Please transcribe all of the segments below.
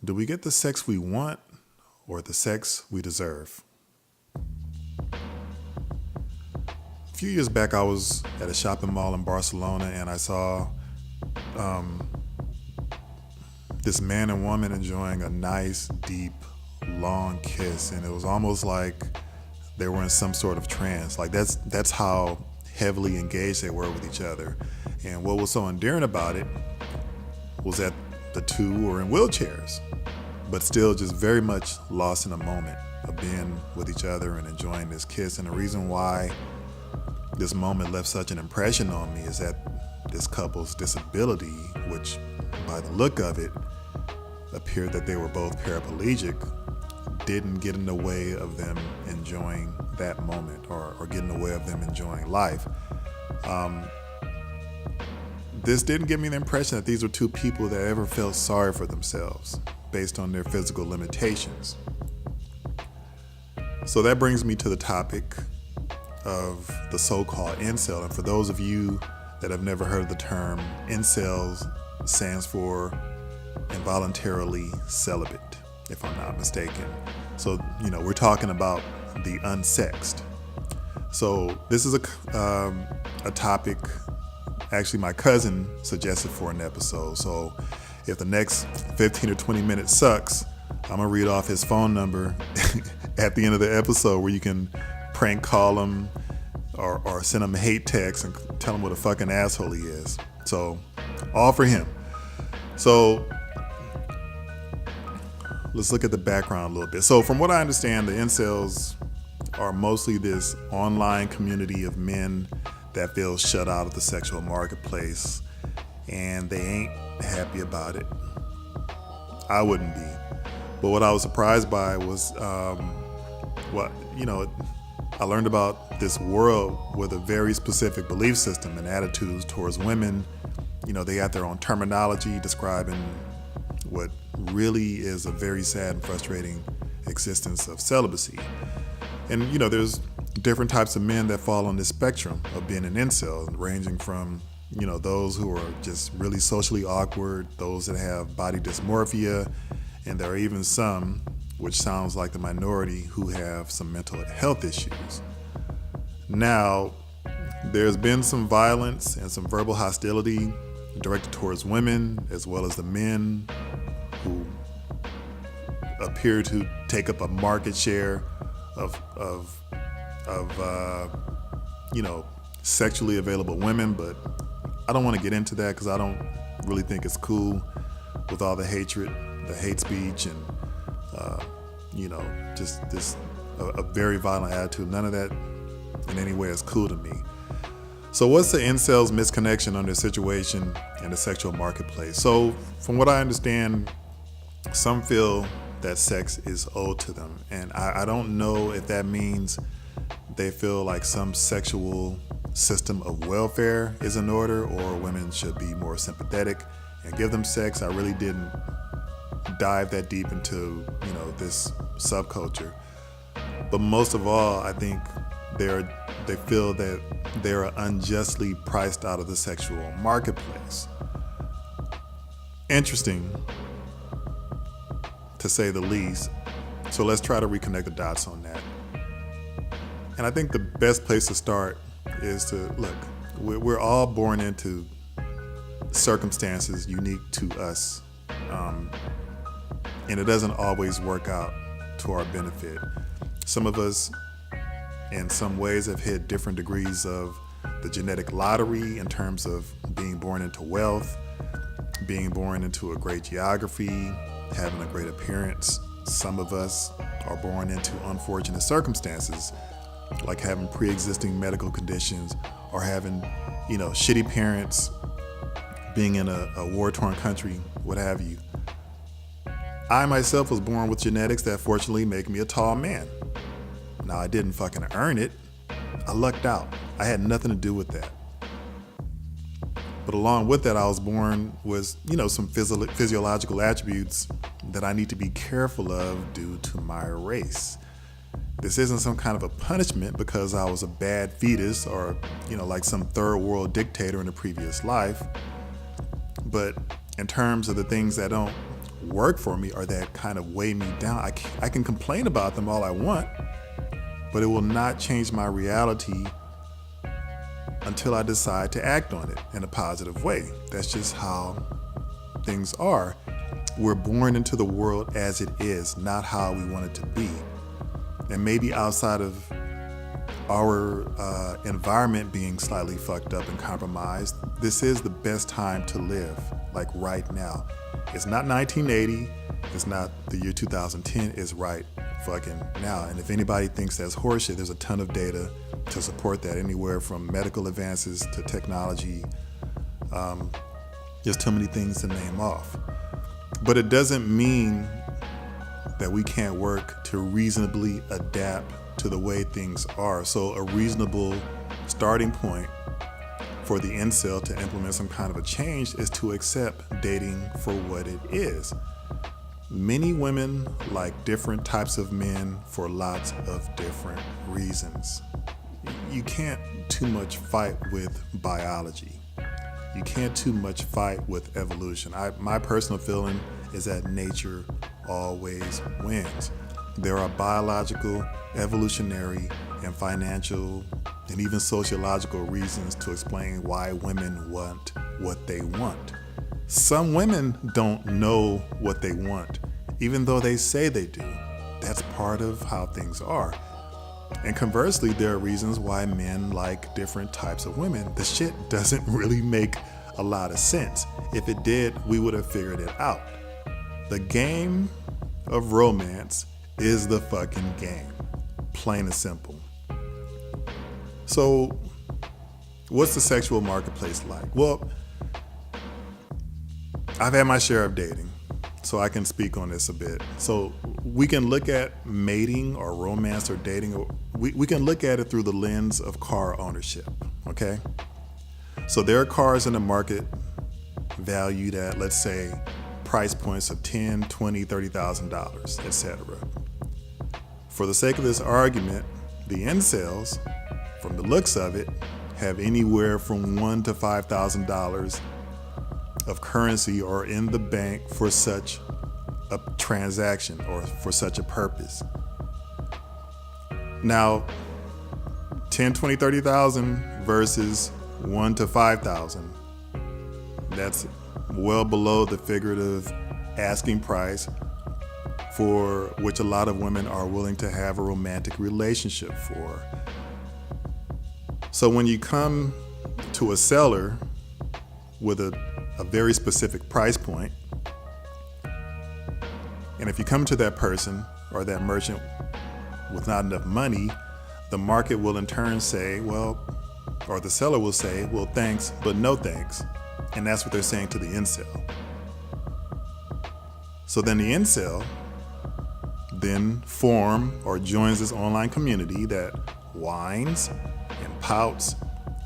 Do we get the sex we want or the sex we deserve? A few years back, I was at a shopping mall in Barcelona and I saw this man and woman enjoying a nice, deep, long kiss. And it was almost like they were in some sort of trance. Like that's how heavily engaged they were with each other. And what was so endearing about it was that the two were in wheelchairs, but still just very much lost in the moment of being with each other and enjoying this kiss. And the reason why this moment left such an impression on me is that this couple's disability, which by the look of it appeared that they were both paraplegic, didn't get in the way of them enjoying that moment or get in the way of them enjoying life. This didn't give me the impression that these were two people that ever felt sorry for themselves based on their physical limitations. So that brings me to the topic of the so-called incel. And for those of you that have never heard of the term, incels stands for involuntarily celibate, if I'm not mistaken. So, we're talking about the unsexed. So this is a topic actually my cousin suggested for an episode. So if the next 15 or 20 minutes sucks, I'm gonna read off his phone number at the end of the episode where you can prank call him or send him a hate text and tell him what a fucking asshole he is. So all for him. So let's look at the background a little bit. So from what I understand, the incels are mostly this online community of men that feel shut out of the sexual marketplace, and they ain't happy about it. I wouldn't be. But what I was surprised by was I learned about this world with a very specific belief system and attitudes towards women. They got their own terminology describing what really is a very sad and frustrating existence of celibacy. And there's different types of men that fall on this spectrum of being an incel, ranging from those who are just really socially awkward, those that have body dysmorphia, and there are even some, which sounds like the minority, who have some mental health issues. Now, there's been some violence and some verbal hostility directed towards women as well as the men who appear to take up a market share of sexually available women, but I don't want to get into that because I don't really think it's cool with all the hatred, the hate speech, and just this a very violent attitude. None of that in any way is cool to me. So what's the incels' misconnection on their situation in the sexual marketplace? So from what I understand, some feel that sex is owed to them, and I don't know if that means they feel like some sexual system of welfare is in order, or women should be more sympathetic and give them sex. I really didn't dive that deep into this subculture, but most of all, I think they feel that they're unjustly priced out of the sexual marketplace. Interesting, to say the least. So let's try to reconnect the dots on that. And I think the best place to start is to look, we're all born into circumstances unique to us, and it doesn't always work out to our benefit. Some of us in some ways have hit different degrees of the genetic lottery in terms of being born into wealth, being born into a great geography, having a great appearance. Some of us are born into unfortunate circumstances, like having pre-existing medical conditions or having, shitty parents, being in a war-torn country, what have you. I myself was born with genetics that fortunately make me a tall man. Now, I didn't fucking earn it. I lucked out. I had nothing to do with that. But along with that, I was born with, some physiological attributes that I need to be careful of due to my race. This isn't some kind of a punishment because I was a bad fetus or, like some third world dictator in a previous life. But in terms of the things that don't work for me or that kind of weigh me down. I can complain about them all I want, but it will not change my reality until I decide to act on it in a positive way. That's just how things are. We're born into the world as it is, not how we want it to be. And maybe outside of our environment being slightly fucked up and compromised, this is the best time to live, like right now. It's not 1980, it's not the year 2010, it's right fucking now. And if anybody thinks that's horseshit, there's a ton of data to support that, anywhere from medical advances to technology. There's too many things to name off. But it doesn't mean that we can't work to reasonably adapt to the way things are. So a reasonable starting point for the incel to implement some kind of a change is to accept dating for what it is. Many women like different types of men for lots of different reasons. You can't too much fight with biology. You can't too much fight with evolution. My personal feeling is that nature always wins. There are biological, evolutionary, and financial, and even sociological reasons to explain why women want what they want. Some women don't know what they want, even though they say they do. That's part of how things are. And conversely, there are reasons why men like different types of women. The shit doesn't really make a lot of sense. If it did, we would have figured it out. The game of romance is the fucking game. Plain and simple. So, what's the sexual marketplace like? Well, I've had my share of dating, so I can speak on this a bit. So we can look at mating or romance or dating, or we can look at it through the lens of car ownership, okay? So there are cars in the market valued at, let's say, price points of $10,000, $20,000, $30,000, etc. For the sake of this argument, the incels, from the looks of it, have anywhere from $1,000 to $5,000 of currency or in the bank for such a transaction or for such a purpose. Now, 10, 20, 30,000 versus 1 to 5,000. That's well below the figurative asking price for which a lot of women are willing to have a romantic relationship for. So when you come to a seller with a very specific price point, and if you come to that person or that merchant with not enough money, the market will in turn say, well, or the seller will say, well, thanks, but no thanks. And that's what they're saying to the incel. So then the incel then form or joins this online community that whines and pouts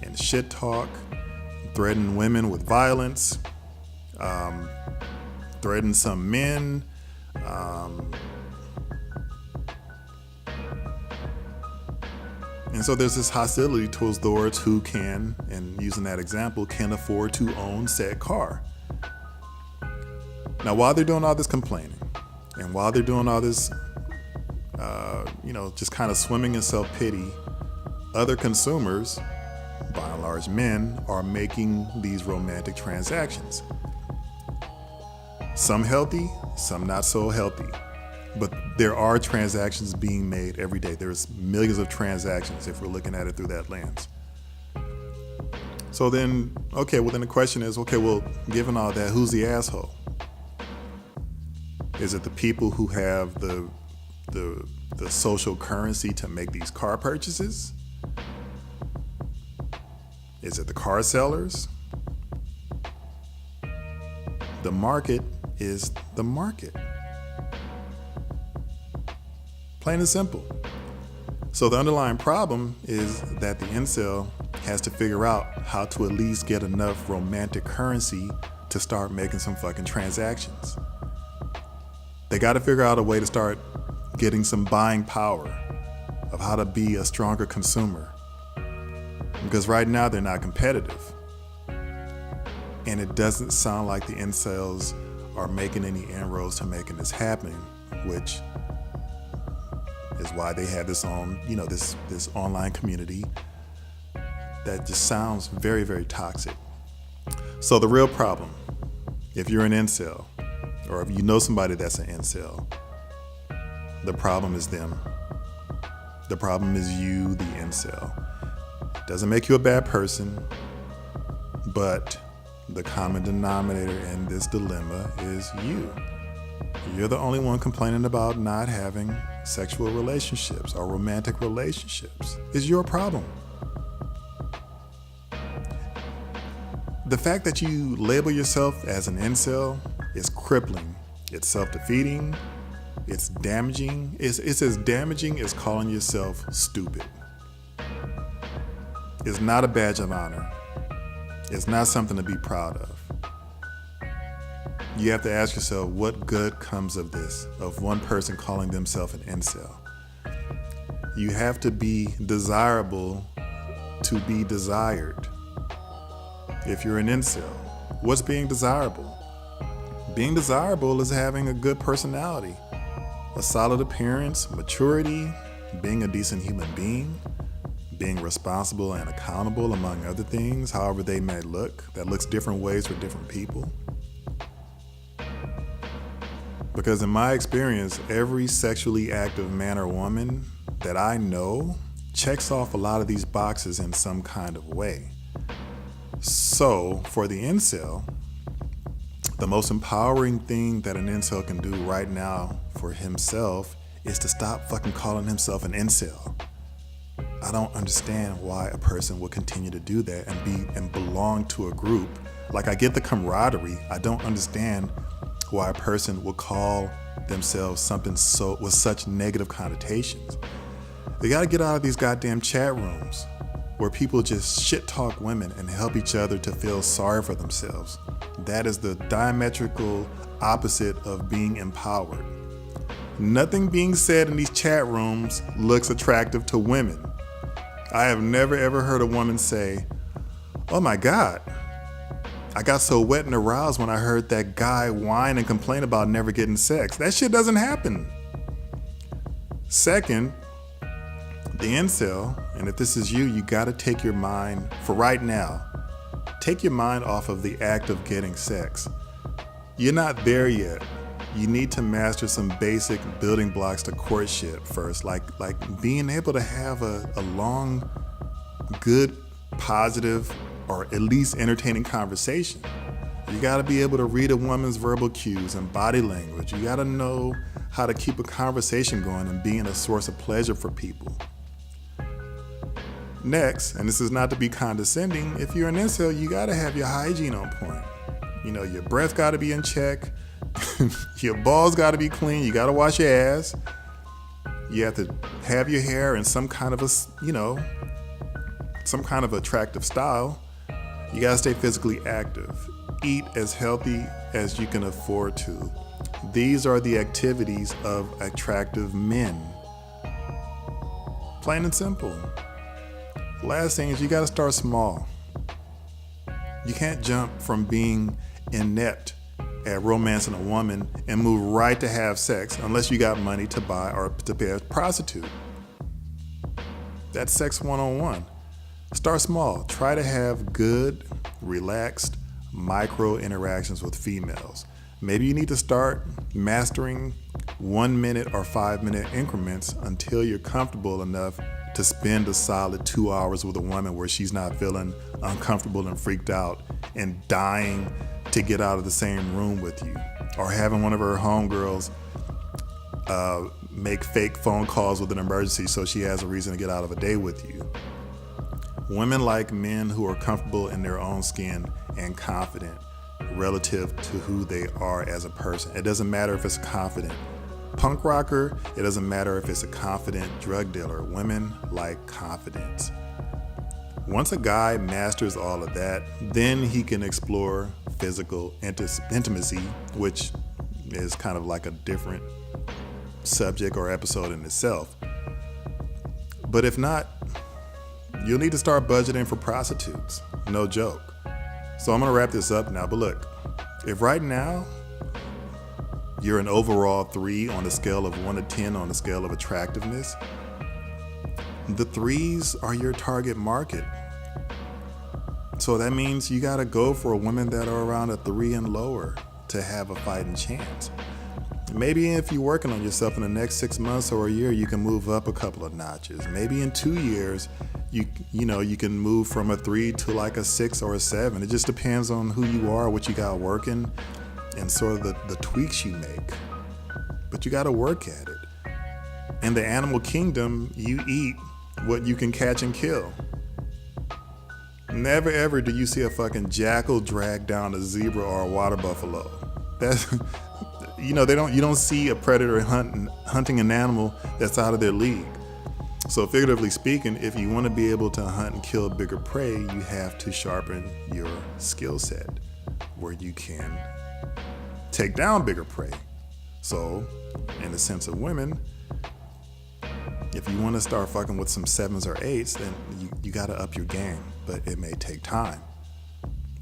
and shit talk, threaten women with violence, threaten some men, and so there's this hostility towards those who can, and using that example, can afford to own said car. Now, while they're doing all this complaining, and while they're doing all this, just kind of swimming in self-pity, other consumers, by and large men, are making these romantic transactions. Some healthy, some not so healthy. But there are transactions being made every day. There's millions of transactions if we're looking at it through that lens. So then, then the question is, given all that, who's the asshole? Is it the people who have the social currency to make these car purchases? Is it the car sellers? The market is the market. Plain and simple. So the underlying problem is that the incel has to figure out how to at least get enough romantic currency to start making some fucking transactions. They got to figure out a way to start getting some buying power of how to be a stronger consumer. Because right now they're not competitive. And it doesn't sound like the incels are making any inroads to making this happen, which is why they have this this online community that just sounds very, very toxic. So the real problem, if you're an incel, or if you know somebody that's an incel, the problem is them. The problem is you, the incel. Doesn't make you a bad person, but the common denominator in this dilemma is you. You're the only one complaining about not having sexual relationships or romantic relationships. It's your problem. The fact that you label yourself as an incel is crippling. It's self-defeating. It's damaging. It's as damaging as calling yourself stupid. It's not a badge of honor. It's not something to be proud of. You have to ask yourself, what good comes of this, of one person calling themselves an incel? You have to be desirable to be desired. If you're an incel, what's being desirable? Being desirable is having a good personality, a solid appearance, maturity, being a decent human being, being responsible and accountable, among other things, however they may look. That looks different ways for different people. Because in my experience, every sexually active man or woman that I know checks off a lot of these boxes in some kind of way. So for the incel, the most empowering thing that an incel can do right now for himself is to stop fucking calling himself an incel. I don't understand why a person would continue to do that and belong to a group. Like, I get the camaraderie. I don't understand why a person would call themselves something with such negative connotations. They got to get out of these goddamn chat rooms where people just shit talk women and help each other to feel sorry for themselves. That is the diametrical opposite of being empowered. Nothing being said in these chat rooms looks attractive to women. I have never ever heard a woman say, "Oh my God, I got so wet and aroused when I heard that guy whine and complain about never getting sex." That shit doesn't happen. Second, the incel, and if this is you, you gotta take your mind, for right now, take your mind off of the act of getting sex. You're not there yet. You need to master some basic building blocks to courtship first, like being able to have a long, good, positive, or at least entertaining conversation. You gotta be able to read a woman's verbal cues and body language. You gotta know how to keep a conversation going and being a source of pleasure for people. Next, and this is not to be condescending, if you're an incel, you gotta have your hygiene on point. You know, your breath gotta be in check. Your balls got to be clean. You got to wash your ass. You have to have your hair in some kind of some kind of attractive style. You got to stay physically active. Eat as healthy as you can afford to. These are the activities of attractive men. Plain and simple. Last thing is, you got to start small. You can't jump from being inept at romancing a woman and move right to have sex unless you got money to buy or to pay a prostitute. That's sex 101. Start small. Try to have good, relaxed, micro interactions with females. Maybe you need to start mastering 1 minute or 5 minute increments until you're comfortable enough to spend a solid 2 hours with a woman where she's not feeling uncomfortable and freaked out and dying to get out of the same room with you, or having one of her homegirls make fake phone calls with an emergency so she has a reason to get out of a day with you. Women like men who are comfortable in their own skin and confident relative to who they are as a person. It doesn't matter if it's a confident punk rocker, it doesn't matter if it's a confident drug dealer. Women like confidence. Once a guy masters all of that, then he can explore physical intimacy, which is kind of like a different subject or episode in itself. But if not, you'll need to start budgeting for prostitutes. No joke. So I'm gonna wrap this up now, but look, if right now you're an overall 3 on a scale of 1 to 10 on the scale of attractiveness, the 3s are your target market. So that means you gotta go for women that are around a 3 and lower to have a fighting chance. Maybe if you're working on yourself in the next 6 months or a year, you can move up a couple of notches. Maybe in 2 years, you can move from a 3 to like a 6 or a 7. It just depends on who you are, what you got working, and sort of the tweaks you make. But you gotta work at it. In the animal kingdom, you eat what you can catch and kill. Never ever do you see a fucking jackal drag down a zebra or a water buffalo. That's you don't see a predator hunting an animal that's out of their league. So figuratively speaking, if you want to be able to hunt and kill bigger prey, you have to sharpen your skill set where you can take down bigger prey. So in the sense of women, if you want to start fucking with some 7s or 8s, then you got to up your game, but it may take time.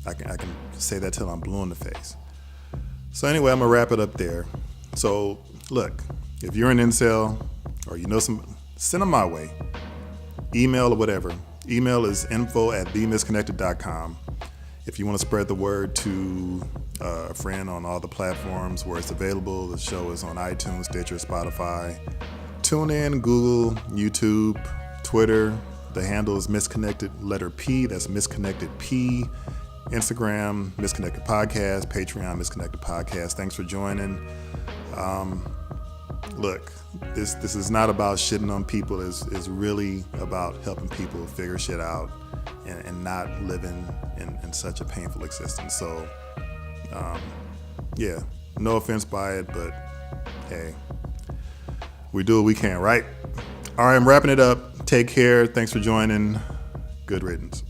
I can say that till I'm blue in the face. So anyway, I'm gonna wrap it up there. So look, if you're an incel or you know send them my way, email or whatever. Email is info@themisconnected.com. If you want to spread the word to a friend on all the platforms where it's available, the show is on iTunes, Stitcher, Spotify, TuneIn, Google, YouTube, Twitter. The handle is misconnected letter P. That's misconnected P. Instagram, Misconnected Podcast. Patreon, Misconnected Podcast. Thanks for joining. Look, this is not about shitting on people. It's really about helping people figure shit out and not living in such a painful existence. So, yeah, no offense by it, but hey, we do what we can, right? All right, I'm wrapping it up. Take care. Thanks for joining. Good riddance.